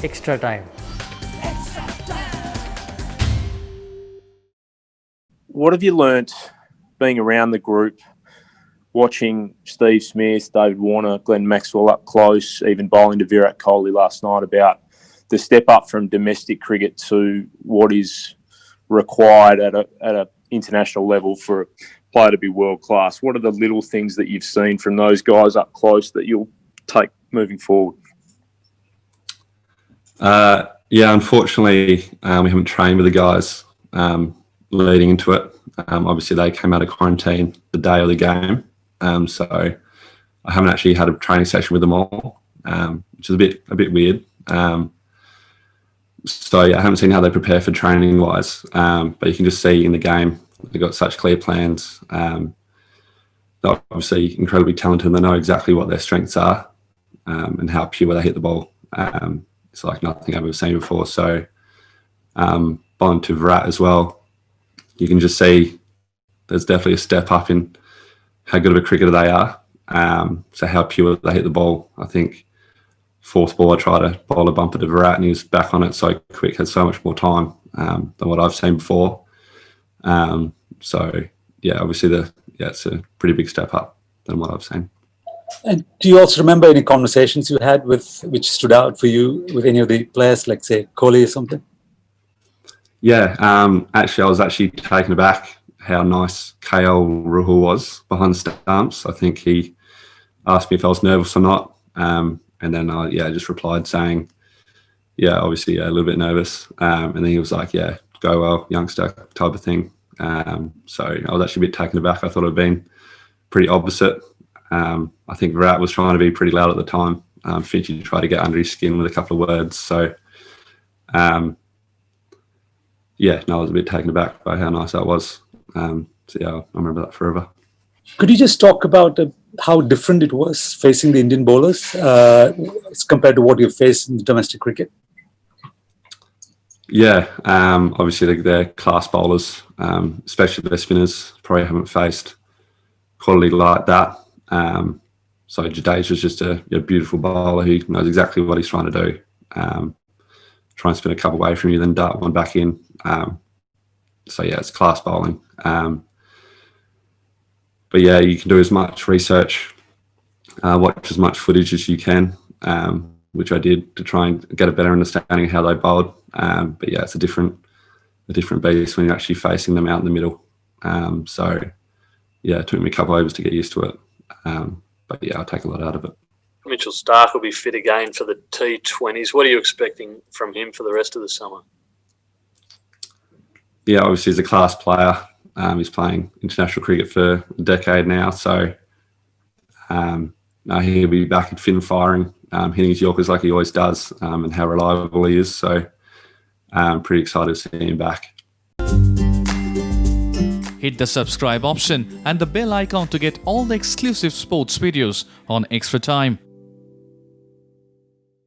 extra time. What have you learnt being around the group, watching Steve Smith, David Warner, Glenn Maxwell up close, even bowling to Virat Kohli last night, about the step up from domestic cricket to what is required at a international level for a player to be world class? What are the little things that you've seen from those guys up close that you'll take moving forward? Yeah, unfortunately, we haven't trained with the guys leading into it. Obviously, they came out of quarantine the day of the game, so I haven't actually had a training session with them all, which is a bit weird. So yeah, I haven't seen how they prepare for training wise, but you can just see in the game they've got such clear plans. They're obviously incredibly talented, and they know exactly what their strengths are and how pure they hit the ball. It's like nothing I've ever seen before. So bowling to Virat as well, you can just see there's definitely a step up in how good of a cricketer they are. So how pure they hit the ball. I think fourth ball I tried to bowl a bumper to Virat and he was back on it so quick, had so much more time than what I've seen before. So yeah, obviously it's a pretty big step up than what I've seen. And do you also remember any conversations you had which stood out for you with any of the players, like say Kohli or something? Yeah, actually I was taken aback how nice KL Rahul was behind the stumps. I think he asked me if I was nervous or not. And then I just replied saying, yeah, obviously a little bit nervous. And then he was like, yeah, go well, youngster type of thing. So I was actually a bit taken aback. I thought I'd been pretty opposite. I think Virat was trying to be pretty loud at the time. Finchie tried to get under his skin with a couple of words. So, I was a bit taken aback by how nice that was. So yeah, I remember that forever. Could you just talk about how different it was facing the Indian bowlers compared to what you faced in domestic cricket? Yeah, obviously they're class bowlers, especially their spinners. Probably haven't faced quality like that. So Jadeja's just a beautiful bowler who knows exactly what he's trying to do. Try and spin a couple away from you, then dart one back in. So yeah, it's class bowling. But yeah, you can do as much research, watch as much footage as you can, which I did to try and get a better understanding of how they bowled. But yeah, it's a different beast when you're actually facing them out in the middle. So yeah, it took me a couple of overs to get used to it. But yeah, I'll take a lot out of it. Mitchell Starc will be fit again for the T20s. What are you expecting from him for the rest of the summer? Yeah, obviously he's a class player. He's playing international cricket for a decade now. So he'll be back in fin firing, hitting his Yorkers like he always does, and how reliable he is. So I'm pretty excited to see him back. Hit the subscribe option and the bell icon to get all the exclusive sports videos on Extra Time.